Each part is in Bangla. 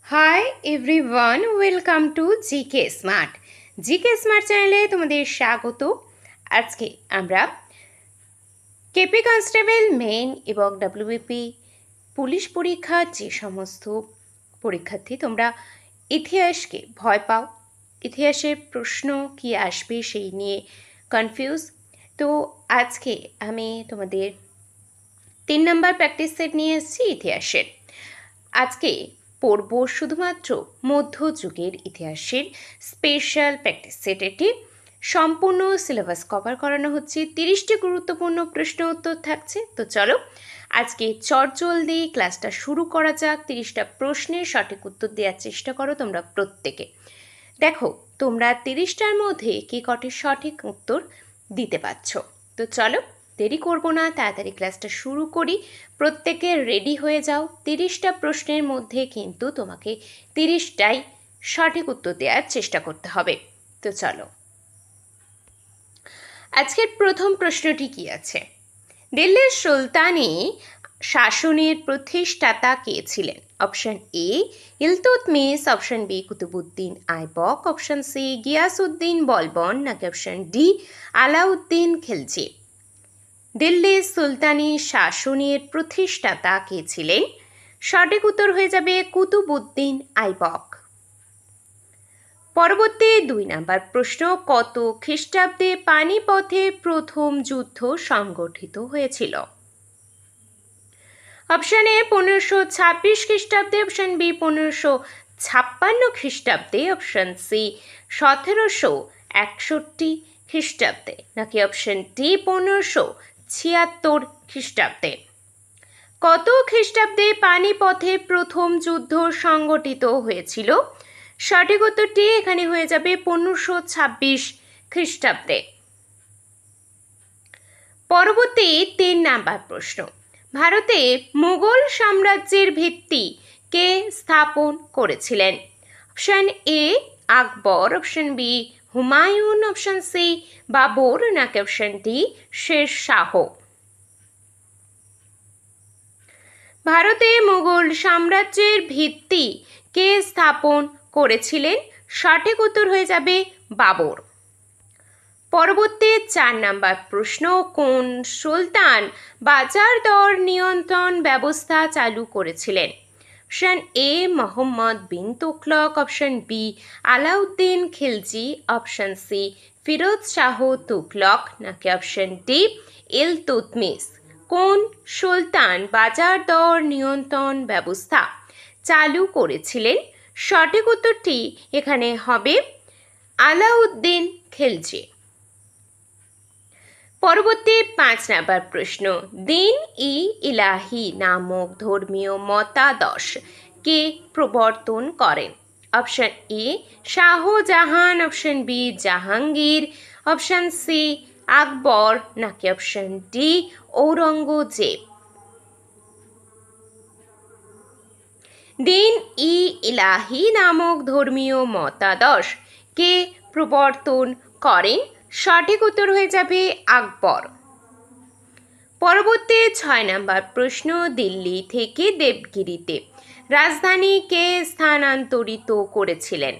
Hi everyone, welcome to GK smart. GK smart চ্যানেলে তোমাদের স্বাগত। আজকে আমরা কেপি কনস্টেবল মেন এবং ডাব্লিউবিপি পুলিশ পরীক্ষার যে সমস্ত পরীক্ষার্থী তোমরা ইতিহাসকে ভয় পাও, ইতিহাসের প্রশ্ন কি আসবে সেই নিয়ে কনফিউজ, তো আজকে আমি তোমাদের 3 নম্বর প্র্যাকটিস সেট নিয়ে এসেছি ইতিহাসের। আজকে পড়ব শুধুমাত্র মধ্যযুগের ইতিহাসের স্পেশাল প্র্যাকটিস সেট। এটি সম্পূর্ণ সিলেবাস কভার করানো হচ্ছে, 30টি গুরুত্বপূর্ণ প্রশ্ন উত্তর থাকছে। তো চলো আজকে চটজলদি ক্লাসটা শুরু করা যাক। 30টা প্রশ্নের সঠিক উত্তর দেওয়ার চেষ্টা করো তোমরা প্রত্যেকে। দেখো তোমরা 30টার মধ্যে কি কটি সঠিক উত্তর দিতে পারছো। তো চলো দেরি করব না, তাড়াতাড়ি ক্লাসটা শুরু করি। প্রত্যেকে রেডি হয়ে যাও। 30টা প্রশ্নের মধ্যে কিন্তু তোমাকে 30টাই সঠিক উত্তর দেওয়ার চেষ্টা করতে হবে। তো চলো আজকের প্রথম প্রশ্নটি কি আছে? দিল্লির সুলতানি শাসনের প্রতিষ্ঠাতা কে ছিলেন? Option A Iltutmish, option B Qutbuddin Aibak, option C Ghiyasuddin Balban, নাকি অপশন ডি আলাউদ্দিন খিলজি। দিল্লির সুলতানি শাসনের প্রতিষ্ঠাতা কে ছিলেন? সঠিক উত্তর হয়ে যাবে কুতুবউদ্দিন আইবক। পরবর্তী 2 নম্বর প্রশ্ন, কত খ্রিস্টাব্দে পানিপথে প্রথম যুদ্ধ সংগঠিত হয়েছিল? অপশন এ 1526 খ্রিস্টাব্দে, অপশন বি 1556 খ্রিস্টাব্দে, অপশন সি 1761 খ্রিস্টাব্দে, নাকি অপশন ডি 1576 খ্রিস্টাব্দে। কত খ্রিস্টাব্দে পানিপথে প্রথম যুদ্ধ সংগঠিত হয়েছিল? সঠিক উত্তরটি এখানে হয়ে যাবে 1526 খ্রিস্টাব্দে। পরবর্তী 3 নাম্বার প্রশ্ন, ভারতে মুঘল সাম্রাজ্যের ভিত্তি কে স্থাপন করেছিলেন? Option A Akbar, option B Humayun, option C Babur, নাকি অপশন ডি শের শাহ। ভারতে মুঘল সাম্রাজ্যের ভিত্তি কে স্থাপন করেছিলেন? সঠিক উত্তর হয়ে যাবে বাবর। পরবর্তী 4 নাম্বার প্রশ্ন, কোন সুলতান বাজার দর নিয়ন্ত্রণ ব্যবস্থা চালু করেছিলেন? Option A Muhammad bin Tughlaq, option B Alauddin Khilji, option C Firoz Shah Tughlaq, নাকি অপশন ডি ইলতুৎমিশ। কোন সুলতান বাজার দর নিয়ন্ত্রণ ব্যবস্থা চালু করেছিলেন? সঠিক উত্তরটি এখানে হবে আলাউদ্দিন খিলজি। পরবর্তী 5 নাম্বার প্রশ্ন, দিন ই ইলাহি নামক ধর্মীয় মতাদর্শ কে প্রবর্তন করেন? Option A Shahjahan, option B Jahangir, option C Akbar, নাকি অপশন ডি ঔরঙ্গজেব। দিন ই ইলাহি নামক ধর্মীয় মতাদর্শ কে প্রবর্তন করেন? সঠিক উত্তর হয়ে যাবে আকবর। পরবর্তী 6 নাম্বার প্রশ্ন, দিল্লি থেকে দেবগিরিতে রাজধানী কে স্থানান্তরিত করেছিলেন?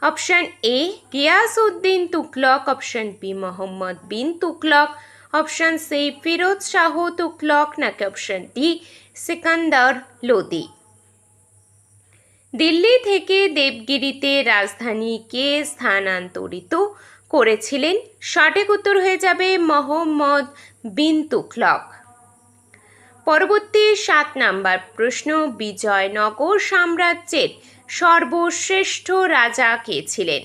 Option A Ghiyasuddin Tughlaq, option B Muhammad bin Tughlaq, option C Firoz Shah Tughlaq, নাকি অপশন ডি সিকান্দার লোদি। দিল্লি থেকে দেবগিরিতে রাজধানী কে স্থানান্তরিত করেছিলেন? সঠিক উত্তর হয়ে যাবে মোহাম্মদ বিন তুগলক। পরবর্তী 7 নাম্বার প্রশ্ন, বিজয়নগর সাম্রাজ্যের সর্বশ্রেষ্ঠ রাজা কে ছিলেন?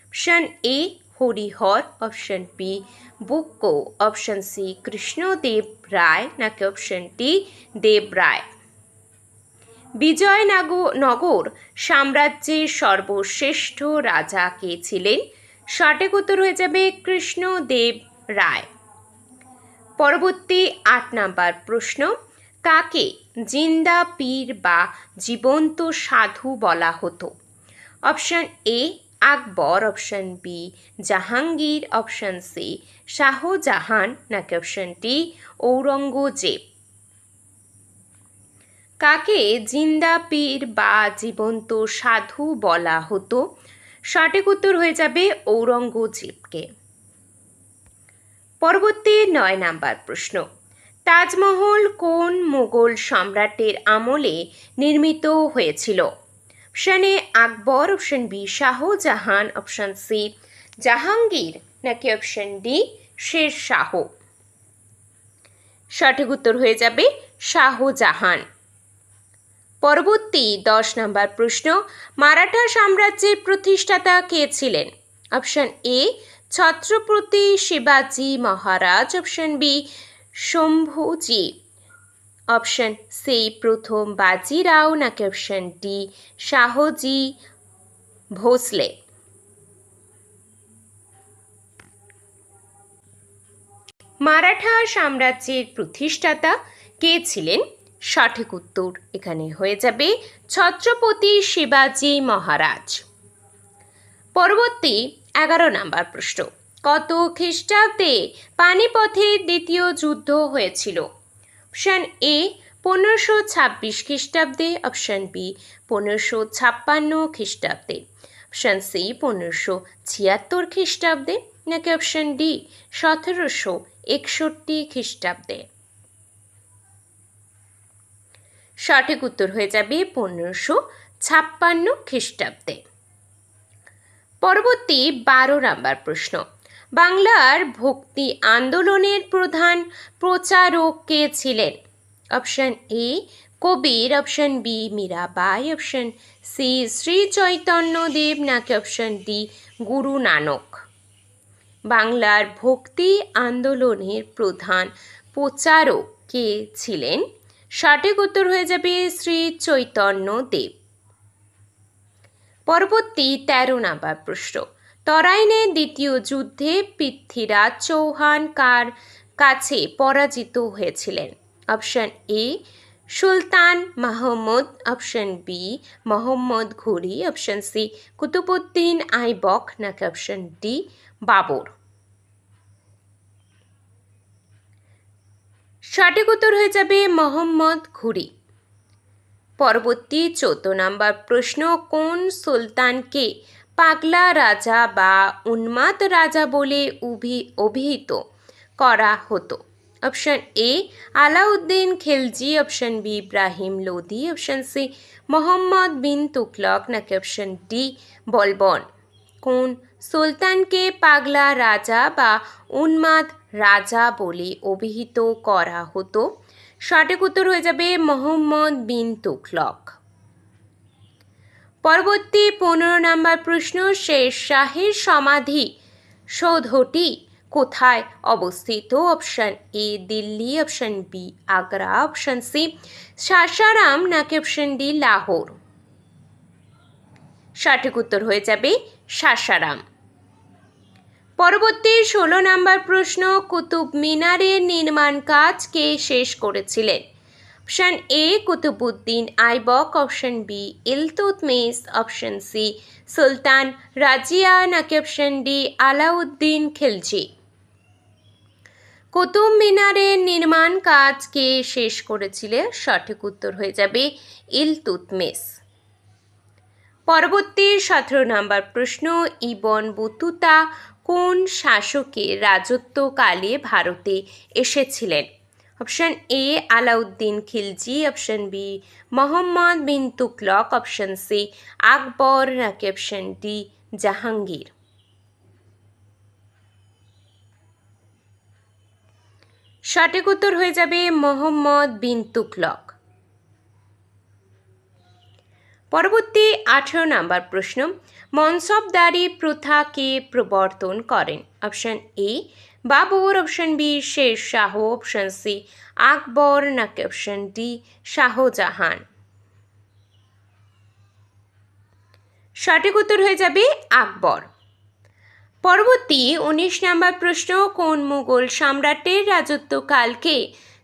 Option A Harihara, option B Bukka, option C Krishnadeva Raya, নাকি অপশন ডি দেব রায়। বিজয়নগর সাম্রাজ্যের সর্বশ্রেষ্ঠ রাজা কে ছিলেন? সঠিক উত্তর হয়ে যাবে কৃষ্ণদেব রায়। পরবর্তী 8 নাম্বার প্রশ্ন, কাকে জিন্দা পীর বা জীবন্ত সাধু বলা হতো? Option A Akbar, option B Jahangir, option C Shahjahan, নাকি অপশন ডি ঔরঙ্গজেব। কাকে জিন্দা পীর বা জীবন্ত সাধু বলা হতো? সঠিক উত্তর হয়ে যাবে ঔরঙ্গজেবকে। পরবর্তী ৯ নাম্বার প্রশ্ন, তাজমহল কোন মুঘল সম্রাটের আমলে নির্মিত হয়েছিল? Option A Akbar, option B Shahjahan, option C Jahangir, নাকি অপশন ডি শের শাহ? সঠিক উত্তর হয়ে যাবে শাহজাহান। পরবর্তী ১০ নম্বর প্রশ্ন, মারাঠা সাম্রাজ্যের প্রতিষ্ঠাতা কে ছিলেন? অপশন এ ছত্রপতি শিবাজি মহারাজ, option B Shambhuji, option C প্রথম বাজিরাও, নাকি অপশন ডি শাহজি ভোসলে? মারাঠা সাম্রাজ্যের প্রতিষ্ঠাতা কে ছিলেন? সঠিক উত্তর এখানে হয়ে যাবে ছত্রপতি শিবাজি মহারাজ। পরবর্তী ১১ নম্বর প্রশ্ন, কত খ্রিস্টাব্দে পানিপথের দ্বিতীয় যুদ্ধ হয়েছিল? অপশন এ ১৫২৬ খ্রিস্টাব্দে, অপশন বি ১৫৫৬ খ্রিস্টাব্দে, অপশন সি ১৫৭৬ খ্রিস্টাব্দে, নাকি অপশন ডি ১৭৬১ খ্রিস্টাব্দে? সঠিক উত্তর হয়ে যাবে ১৫৫৬ খ্রিস্টাব্দে। পরবর্তী ১২ নম্বর প্রশ্ন, বাংলার ভক্তি আন্দোলনের প্রধান প্রচারক কে ছিলেন? Option A Kabir, option B Mirabai, option C Shri Chaitanyadev, নাকি অপশন ডি গুরু নানক? বাংলার ভক্তি আন্দোলনের প্রধান প্রচারক কে ছিলেন? সঠিক উত্তর হয়ে যাবে শ্রী চৈতন্যদেব। পরবর্তী ১৩ নম্বর প্রশ্ন, তরাইনের দ্বিতীয় যুদ্ধে পৃথ্বীরাজ চৌহান কার কাছে পরাজিত হয়েছিলেন? Option A Sultan Mahmud, option B Muhammad Ghori, option C Qutbuddin Aibak, নাকি অপশন ডি বাবর? সঠিক উত্তর হয়ে যাবে মোহাম্মদ ঘুরি। পরবর্তী ১৪ নম্বর প্রশ্ন, কোন সুলতানকে পাগলা রাজা বা উন্মাদ রাজা বলে অভিহিত করা হতো? Option A Alauddin Khilji, option B Ibrahim Lodi, option C Mohammad bin Tughlaq, নাকি অপশন ডি বলবন? কোন সুলতানকে পাগলা রাজা বা উন্মাদ রাজা বলে অভিহিত করা হতো? সঠিক উত্তর হয়ে যাবে মোহাম্মদ বিন তুগলক। পরবর্তী ১৫ নম্বর প্রশ্ন, শের শাহের সমাধি সৌধটি কোথায় অবস্থিত? Option A Delhi, option B Agra, option C Sasaram, নাকি অপশন ডি লাহোর? সঠিক উত্তর হয়ে যাবে সাসারাম। পরবর্তী ১৬ নম্বর প্রশ্ন, কুতুব মিনারের নির্মাণ কাজ কে শেষ করেছিলেন? Option A Qutbuddin Aibak, option B Iltutmish, option C Sultan Razia, নাকি অপশন ডি আলাউদ্দিন খিলজি? কুতুব মিনারের নির্মাণ কাজ কে শেষ করেছিলেন? সঠিক উত্তর হয়ে যাবে ইলতুৎমিশ। পরবর্তী ১৭ নম্বর প্রশ্ন, ইবন বতুতা কোন শাসকের রাজত্বকালে ভারতে এসেছিলেন? Option A Alauddin Khilji, option B Muhammad bin Tughlaq, option C Akbar, নাকি অপশন ডি জাহাঙ্গীর? সঠিক উত্তর হয়ে যাবে মোহাম্মদ বিন তুগলক। পরবর্তী ১৮ নম্বর প্রশ্ন, মনসবদারি প্রথা কে প্রবর্তন করেন? Option A Babur, option B Sher Shah, option C Akbar, নাকি অপশন ডি শাহজাহান? সঠিক উত্তর হয়ে যাবে আকবর। পরবর্তী ১৯ নম্বর প্রশ্ন, কোন মুঘল সম্রাটের রাজত্বকালকে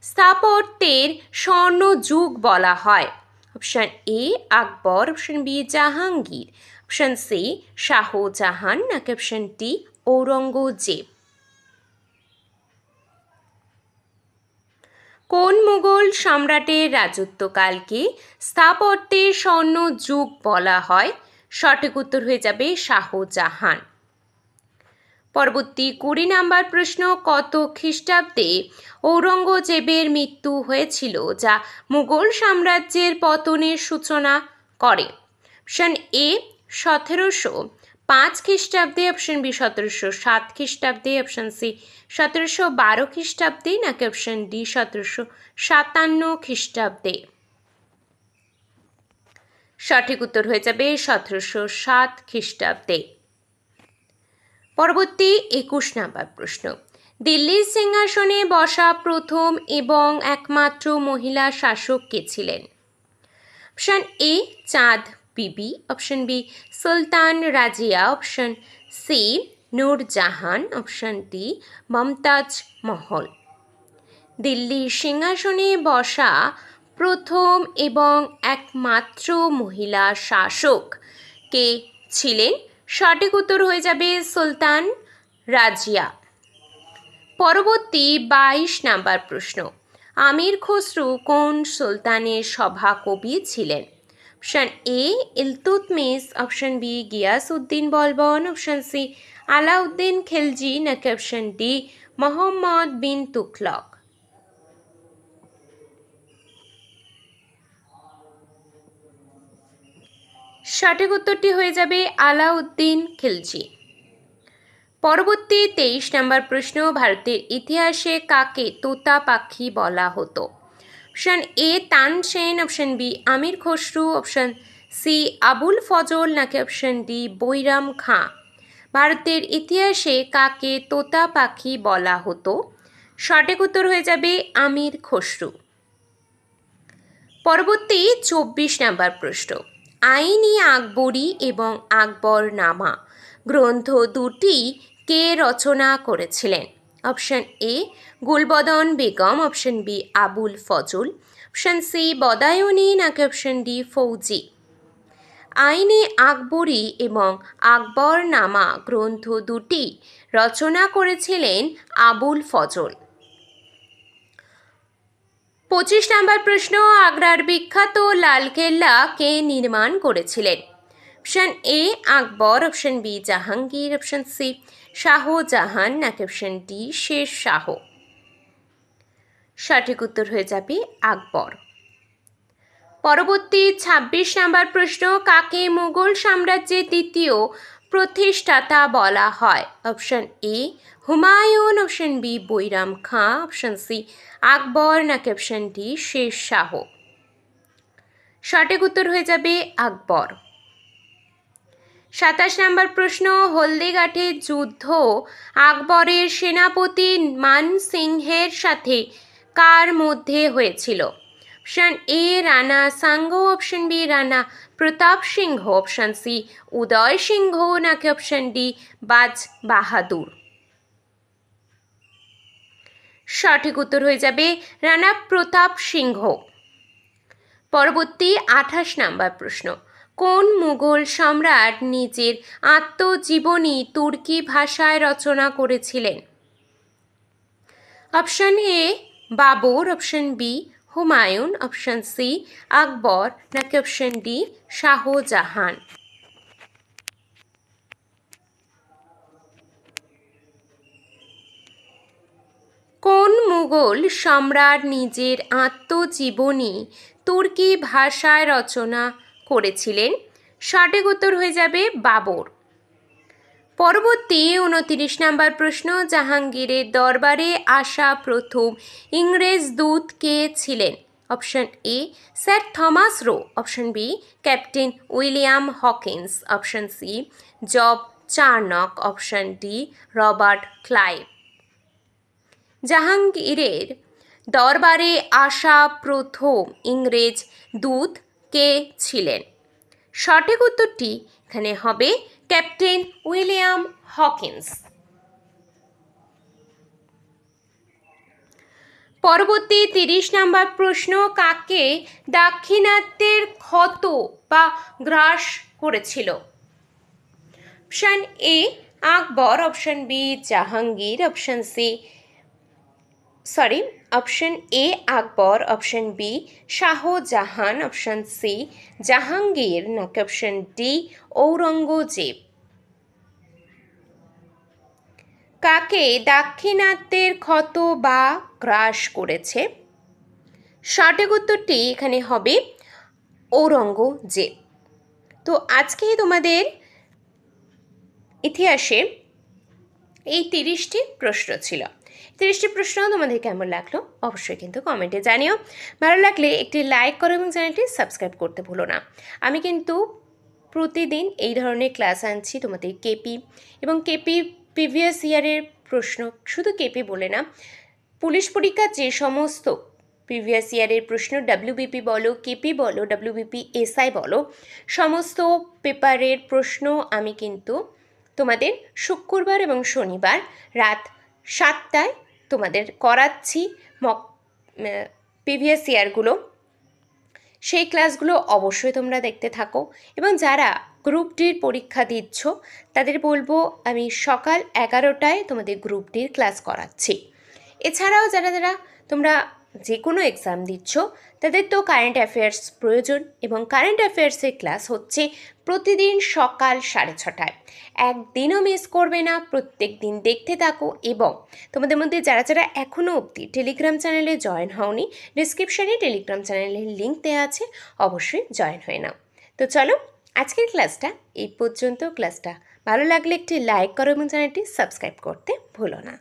স্থাপত্যের স্বর্ণযুগ বলা হয়? Option A Akbar, option B Jahangir, option C Shahjahan, নাকি অপশন ডি ঔরঙ্গজেব? কোন মুঘল সম্রাটের রাজত্বকালকে স্থাপত্যের স্বর্ণ যুগ বলা হয়? সঠিক উত্তর হয়ে যাবে শাহজাহান। পরবর্তী 20 নম্বর প্রশ্ন, কত খ্রিস্টাব্দে ঔরঙ্গজেবের মৃত্যু হয়েছিল যা মুঘল সাম্রাজ্যের পতনের সূচনা করে? অপশন এ 1705 খ্রিস্টাব্দে, অপশন বি 1707 খ্রিস্টাব্দে, অপশন সি 1712 খ্রিস্টাব্দে, নাকি অপশন ডি 1757 খ্রিস্টাব্দে? সঠিক উত্তর হয়ে যাবে 1707 খ্রিস্টাব্দে। পরবর্তী 21 নম্বর প্রশ্ন, দিল্লির সিংহাসনে বসা প্রথম এবং একমাত্র মহিলা শাসক কে ছিলেন? Option A Chand Bibi, option B Sultan Razia, option C Nurjahan, option D Mumtaz Mahal. দিল্লির সিংহাসনে বসা প্রথম এবং একমাত্র মহিলা শাসক কে ছিলেন? সঠিক উত্তর হয়ে যাবে সুলতান রাজিয়া। পরবর্তী 22 নম্বর প্রশ্ন, আমির খসরু কোন সুলতানের সভাকবি ছিলেন? Option A Iltutmish, option B Ghiyasuddin Balban, option C Alauddin Khilji, নাকি অপশন ডি মোহাম্মদ বিন তুগলক? সঠিক উত্তরটি হয়ে যাবে আলাউদ্দিন খিলজি। পরবর্তী 23 নম্বর প্রশ্ন, ভারতের ইতিহাসে কাকে তোতা পাখি বলা হতো? Option A Tansen, option B Amir Khusrau, option C Abul Fazl, নাকি অপশন ডি বৈরাম খাঁ? ভারতের ইতিহাসে কাকে তোতা পাখি বলা হতো? সঠিক উত্তর হয়ে যাবে আমির খসরু। পরবর্তী 24 নম্বর প্রশ্ন, আইনি আকবরী এবং আকবরনামা গ্রন্থ দুটি কে রচনা করেছিলেন? Option A Gulbadan Begum, option B Abul Fazl, option C Badauni, নাকি অপশন ডি ফৌজি? আইনি আকবরী এবং আকবরনামা গ্রন্থ দুটি রচনা করেছিলেন আবুল ফজল। 25 নম্বর প্রশ্ন, আগ্রার বিখ্যাত লালকেল্লা কে নির্মাণ করেছিলেন? Option A Akbar, option B Jahangir, option C Shahjahan, নাকি অপশন ডি শের শাহ? সঠিক উত্তর হয়ে যাবে আকবর। পরবর্তী 26 নম্বর প্রশ্ন, কাকে মুঘল সাম্রাজ্যের দ্বিতীয় প্রতিষ্ঠাতা বলা হয়? Option A Humayun, option B Bairam Khan, option C Akbar, নাকি অপশন ডি শের শাহ? সঠিক উত্তর হয়ে যাবে আকবর। 27 নম্বর প্রশ্ন, হলদিঘাটের যুদ্ধ আকবরের সেনাপতি মান সিংহের সাথে কার মধ্যে হয়েছিল? অপশন এ রানা সাঙ্গ, অপশন বি রানা প্রতাপ সিংহ, অপশন সি উদয় সিংহ, নাকি অপশন ডি বাজ বাহাদুর? সঠিক উত্তর হয়ে যাবে রানা প্রতাপ সিংহ। পরবর্তী 28 নম্বর প্রশ্ন, কোন মুঘল সম্রাট নিজের আত্মজীবনী তুর্কি ভাষায় রচনা করেছিলেন? Option A Babur, option B Humayun, option C Akbar, নাকি অপশন ডি শাহজাহান? কোন মুঘল সম্রাট নিজের আত্মজীবনী তুর্কি ভাষায় রচনা করেছিলেন? সঠিক উত্তর হয়ে যাবে বাবর। পরবর্তী 29 নম্বর প্রশ্ন, জাহাঙ্গীরের দরবারে আসা প্রথম ইংরেজ দূত কে ছিলেন? Option A sir Thomas Roe, option B captain William Hawkins, option C Job Charnock, option D Robert Clive? জাহাঙ্গীরের দরবারে আসা প্রথম ইংরেজ দূত কে ছিলেন? সঠিক উত্তরটি এখানে হবে ক্যাপ্টেন উইলিয়াম হকিন্স। পরবর্তী 30 নম্বর প্রশ্ন, কাকে দাক্ষিণাত্যের ক্ষত বা গ্রাস করেছিল? Option A Akbar, option B Jahangir, option A Akbar, option B Shahjahan, option C Jahangir, নাকি অপশন ডি ঔরঙ্গজেব? কাকে দাক্ষিণাত্যের ক্ষত বা গ্রাস করেছে? সঠিক উত্তরটি এখানে হবে ঔরঙ্গজেব। তো আজকে তোমাদের ইতিহাসে এই 30টি প্রশ্ন ছিল। 30টি প্রশ্ন তোমাদের কেমন লাগলো অবশ্যই কিন্তু কমেন্টে জানিও। ভালো লাগলে একটি লাইক করো এবং চ্যানেলটি সাবস্ক্রাইব করতে ভুলো না। আমি কিন্তু প্রতিদিন এই ধরনের ক্লাস আনছি তোমাদের কেপি এবং কেপি প্রিভিয়াস ইয়ারের প্রশ্ন, শুধু কেপি বলে না, পুলিশ পরীক্ষার যে সমস্ত প্রিভিয়াস ইয়ারের প্রশ্ন, ডাব্লিউবিপি বলো, কেপি বলো, ডাব্লিউবিপি এসআই বলো, সমস্ত পেপারের প্রশ্ন আমি কিন্তু তোমাদের শুক্রবার এবং শনিবার রাত 7টায় তোমাদের করাচ্ছি মক প্রিভিয়াস ইয়ারগুলো। সেই ক্লাসগুলো অবশ্যই তোমরা দেখতে থাকো এবং যারা গ্রুপ ডির পরীক্ষা দিচ্ছ তাদের বলবো আমি সকাল 11টায় তোমাদের গ্রুপ ডির ক্লাস করাচ্ছি। এছাড়াও যারা যারা তোমরা যে কোনো এক্সাম দিচ্ছ তাদের তো কারেন্ট অ্যাফেয়ার্স প্রয়োজন এবং কারেন্ট অ্যাফেয়ার্সের ক্লাস হচ্ছে প্রতিদিন সকাল 6:30টায়। একদিনও মিস করবে না, প্রত্যেক দিন দেখতে থাকো। এবং তোমাদের মধ্যে যারা যারা এখনও অবধি টেলিগ্রাম চ্যানেলে জয়েন হওনি, ডিসক্রিপশানে টেলিগ্রাম চ্যানেলের লিঙ্ক দেওয়া আছে, অবশ্যই জয়েন হয়ে নাও। তো চলো আজকের ক্লাসটা এই পর্যন্ত। ক্লাসটা ভালো লাগলে একটি লাইক করো এবং চ্যানেলটি সাবস্ক্রাইব করতে ভুলো না।